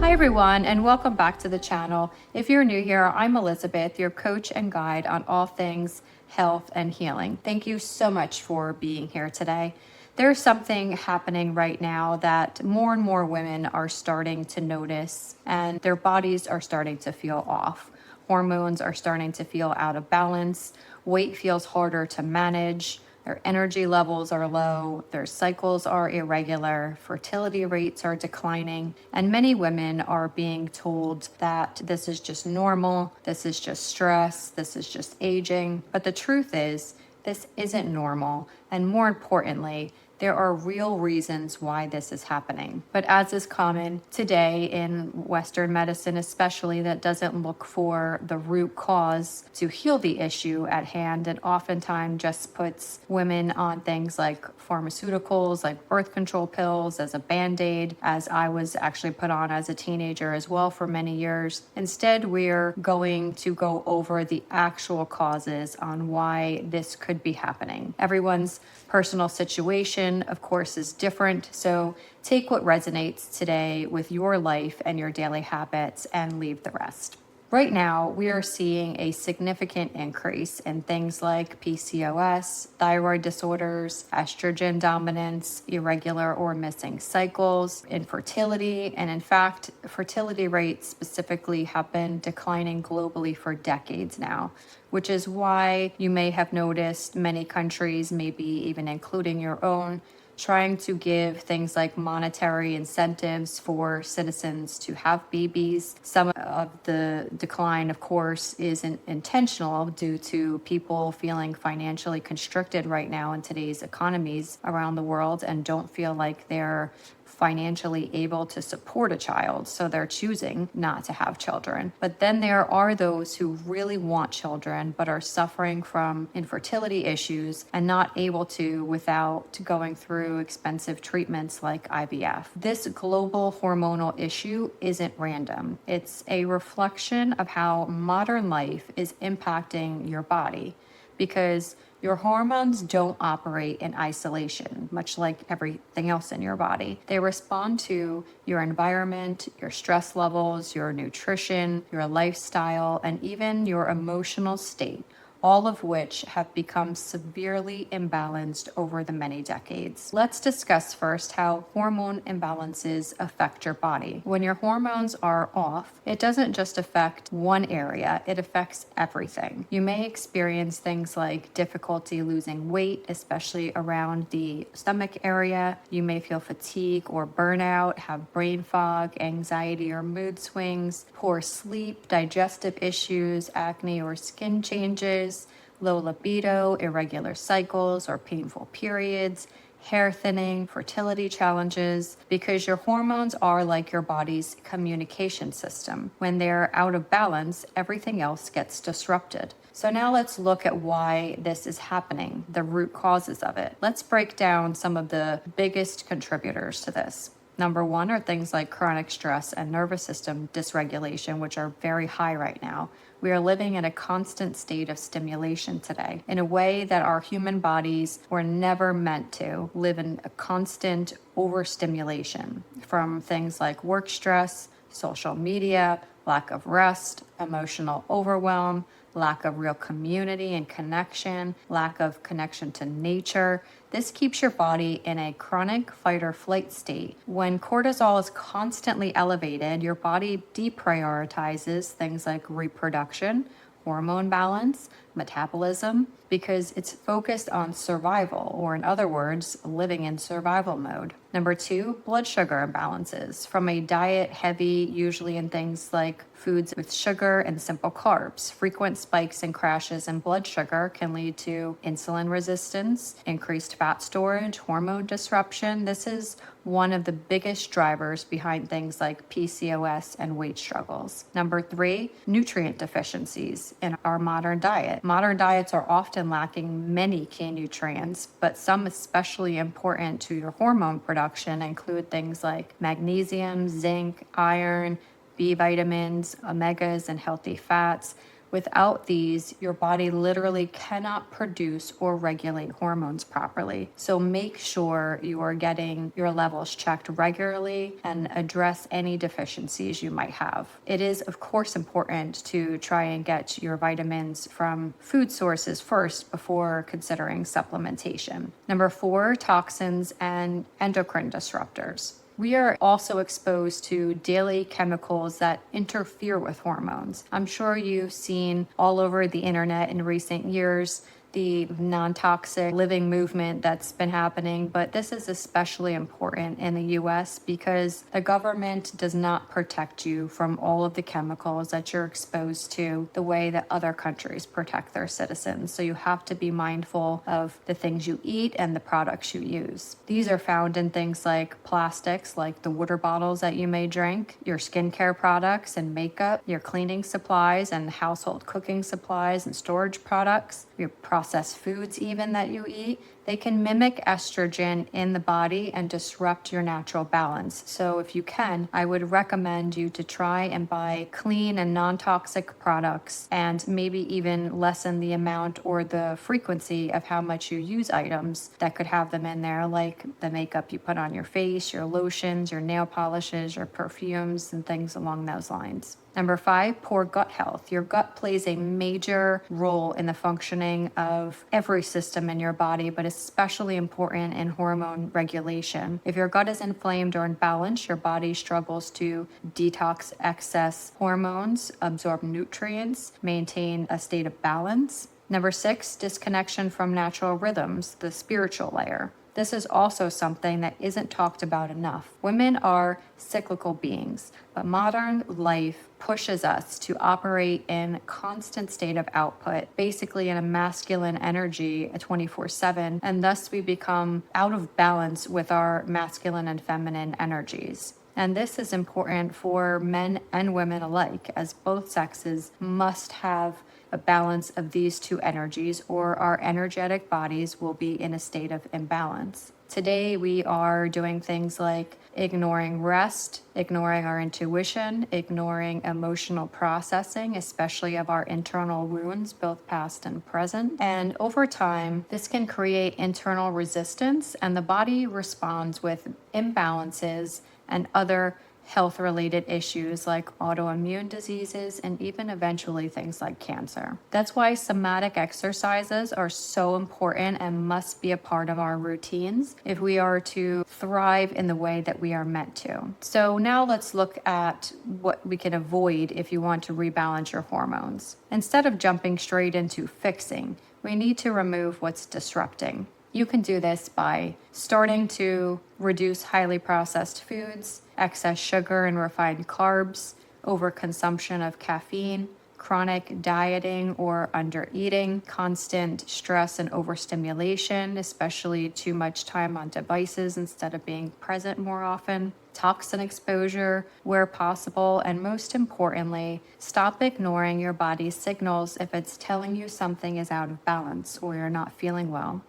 Hi everyone, and welcome back to the channel. If you're new here, I'm Elizabeth, your coach and guide on all things health and healing. Thank you so much for being here today. There's something happening right now that more and more women are starting to notice, and their bodies are starting to feel off. Hormones are starting to feel out of balance. Weight feels harder to manage. Their energy levels are low, their cycles are irregular, fertility rates are declining, and many women are being told that this is just normal, this is just stress, this is just aging. But the truth is, this isn't normal, and more importantly, there are real reasons why this is happening. But as is common today in Western medicine, especially, that doesn't look for the root cause to heal the issue at hand, and oftentimes just puts women on things like pharmaceuticals, like birth control pills as a band-aid, as I was actually put on as a teenager as well for many years. Instead, we're going to go over the actual causes on why this could be happening. Everyone's personal situation, of course, is different. So take what resonates today with your life and your daily habits and leave the rest. Right now, we are seeing a significant increase in things like PCOS, thyroid disorders, estrogen dominance, irregular or missing cycles, infertility, and in fact, fertility rates specifically have been declining globally for decades now, which is why you may have noticed many countries, maybe even including your own, trying to give things like monetary incentives for citizens to have babies. Some of the decline, of course, isn't intentional due to people feeling financially constricted right now in today's economies around the world and don't feel like they're financially able to support a child, so they're choosing not to have children. But then there are those who really want children but are suffering from infertility issues and not able to without going through expensive treatments like IVF. This global hormonal issue isn't random. It's a reflection of how modern life is impacting your body, because your hormones don't operate in isolation, much like everything else in your body. They respond to your environment, your stress levels, your nutrition, your lifestyle, and even your emotional state, all of which have become severely imbalanced over the many decades. Let's discuss first how hormone imbalances affect your body. When your hormones are off, it doesn't just affect one area, it affects everything. You may experience things like difficulty losing weight, especially around the stomach area. You may feel fatigue or burnout, have brain fog, anxiety or mood swings, poor sleep, digestive issues, acne or skin changes, low libido, irregular cycles or painful periods, hair thinning, fertility challenges, because your hormones are like your body's communication system. When they're out of balance, everything else gets disrupted. So now let's look at why this is happening, the root causes of it. Let's break down some of the biggest contributors to this. Number one are things like chronic stress and nervous system dysregulation, which are very high right now. We are living in a constant state of stimulation today in a way that our human bodies were never meant to live in a constant overstimulation, from things like work stress, social media, lack of rest, emotional overwhelm, lack of real community and connection, lack of connection to nature. This keeps your body in a chronic fight or flight state. When cortisol is constantly elevated, your body deprioritizes things like reproduction, hormone balance, metabolism, because it's focused on survival, or in other words, living in survival mode. Number two, blood sugar imbalances. From a diet heavy, usually in things like foods with sugar and simple carbs, frequent spikes and crashes in blood sugar can lead to insulin resistance, increased fat storage, hormone disruption. This is one of the biggest drivers behind things like PCOS and weight struggles. Number three, nutrient deficiencies in our modern diet. Modern diets are often lacking many key nutrients, but some especially important to your hormone production include things like magnesium, zinc, iron, B vitamins, omegas, and healthy fats, Without these, your body literally cannot produce or regulate hormones properly. So make sure you are getting your levels checked regularly and address any deficiencies you might have. It is, of course, important to try and get your vitamins from food sources first before considering supplementation. Number 4, toxins and endocrine disruptors. We are also exposed to daily chemicals that interfere with hormones. I'm sure you've seen all over the internet in recent years the non-toxic living movement that's been happening, but this is especially important in the US because the government does not protect you from all of the chemicals that you're exposed to the way that other countries protect their citizens. So you have to be mindful of the things you eat and the products you use. These are found in things like plastics, like the water bottles that you may drink, your skincare products and makeup, your cleaning supplies and household cooking supplies and storage products, your processed foods even that you eat. They can mimic estrogen in the body and disrupt your natural balance. So if you can, I would recommend you to try and buy clean and non-toxic products and maybe even lessen the amount or the frequency of how much you use items that could have them in there, like the makeup you put on your face, your lotions, your nail polishes, your perfumes, and things along those lines. Number 5, poor gut health. Your gut plays a major role in the functioning of every system in your body, but especially important in hormone regulation. If your gut is inflamed or imbalanced, your body struggles to detox excess hormones, absorb nutrients, maintain a state of balance. Number 6, disconnection from natural rhythms, the spiritual layer. This is also something that isn't talked about enough. Women are cyclical beings, but modern life pushes us to operate in constant state of output, basically in a masculine energy 24/7, and thus we become out of balance with our masculine and feminine energies. And this is important for men and women alike, as both sexes must have a balance of these two energies, or our energetic bodies will be in a state of imbalance. Today, we are doing things like ignoring rest, ignoring our intuition, ignoring emotional processing, especially of our internal wounds, both past and present. And over time, this can create internal resistance, and the body responds with imbalances and other health-related issues like autoimmune diseases and even eventually things like cancer. That's why somatic exercises are so important and must be a part of our routines if we are to thrive in the way that we are meant to. So now let's look at what we can avoid if you want to rebalance your hormones. Instead of jumping straight into fixing, we need to remove what's disrupting. You can do this by starting to reduce highly processed foods, excess sugar and refined carbs, overconsumption of caffeine, chronic dieting or undereating, constant stress and overstimulation, especially too much time on devices instead of being present more often, toxin exposure where possible, and most importantly, stop ignoring your body's signals if it's telling you something is out of balance or you're not feeling well.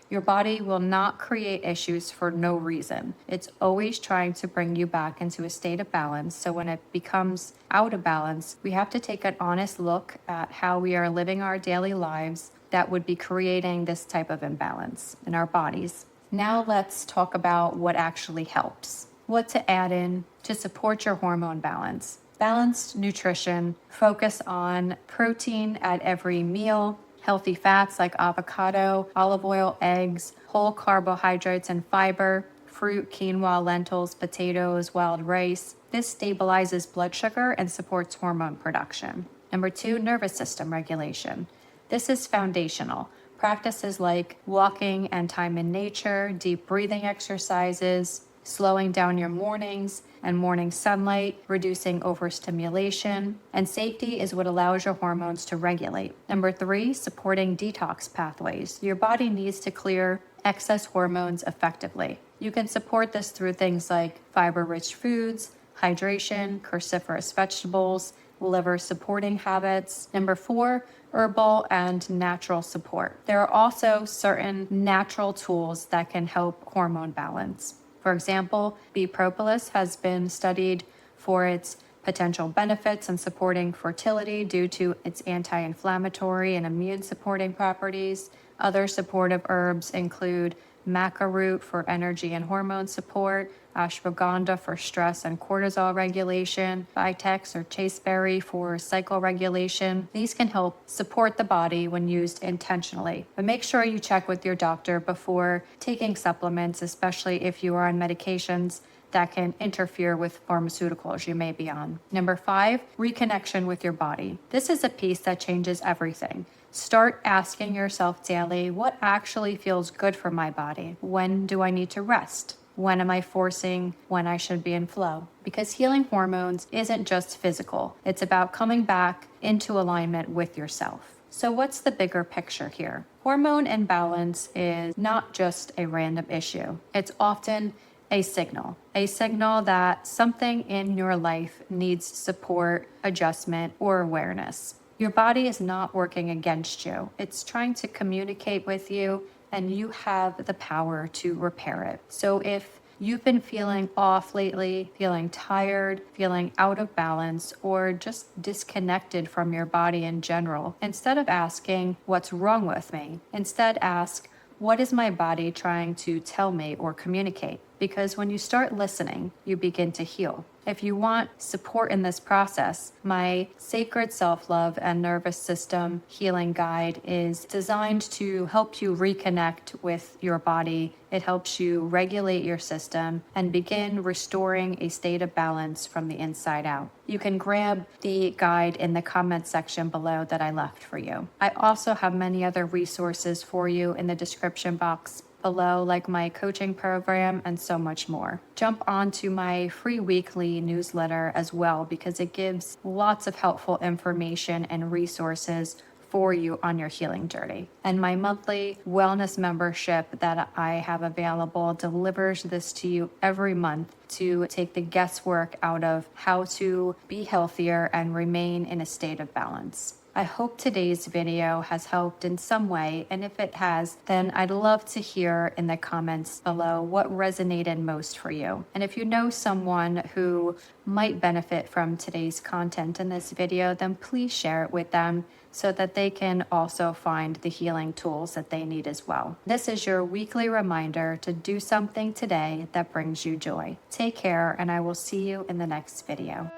Your body will not create issues for no reason. It's always trying to bring you back into a state of balance. So when it becomes out of balance, we have to take an honest look at how we are living our daily lives that would be creating this type of imbalance in our bodies. Now let's talk about what actually helps. What to add in to support your hormone balance. Balanced nutrition, focus on protein at every meal, healthy fats like avocado, olive oil, eggs, whole carbohydrates and fiber, fruit, quinoa, lentils, potatoes, wild rice. This stabilizes blood sugar and supports hormone production. Number 2, nervous system regulation. This is foundational. Practices like walking and time in nature, deep breathing exercises, slowing down your mornings and morning sunlight, reducing overstimulation, and safety is what allows your hormones to regulate. Number 3, supporting detox pathways. Your body needs to clear excess hormones effectively. You can support this through things like fiber-rich foods, hydration, cruciferous vegetables, liver supporting habits. Number 4, herbal and natural support. There are also certain natural tools that can help hormone balance. For example, bee propolis has been studied for its potential benefits in supporting fertility due to its anti-inflammatory and immune supporting properties. Other supportive herbs include maca root for energy and hormone support, ashwagandha for stress and cortisol regulation, vitex or chasteberry for cycle regulation. These can help support the body when used intentionally. But make sure you check with your doctor before taking supplements, especially if you are on medications that can interfere with pharmaceuticals you may be on. Number 5, reconnection with your body. This is a piece that changes everything. Start asking yourself daily, what actually feels good for my body? When do I need to rest? When am I forcing when I should be in flow? Because healing hormones isn't just physical. It's about coming back into alignment with yourself. So what's the bigger picture here? Hormone imbalance is not just a random issue. It's often a signal that something in your life needs support, adjustment, or awareness. Your body is not working against you. It's trying to communicate with you, and you have the power to repair it. So if you've been feeling off lately, feeling tired, feeling out of balance, or just disconnected from your body in general, instead of asking, what's wrong with me? Instead ask, what is my body trying to tell me or communicate? Because when you start listening, you begin to heal. If you want support in this process, my Sacred Self-Love and Nervous System Healing Guide is designed to help you reconnect with your body. It helps you regulate your system and begin restoring a state of balance from the inside out. You can grab the guide in the comment section below that I left for you. I also have many other resources for you in the description box below, like my coaching program and so much more. Jump onto my free weekly newsletter as well, because it gives lots of helpful information and resources for you on your healing journey. And my monthly wellness membership that I have available delivers this to you every month to take the guesswork out of how to be healthier and remain in a state of balance. I hope today's video has helped in some way, and if it has, then I'd love to hear in the comments below what resonated most for you. And if you know someone who might benefit from today's content in this video, then please share it with them so that they can also find the healing tools that they need as well. This is your weekly reminder to do something today that brings you joy. Take care, and I will see you in the next video.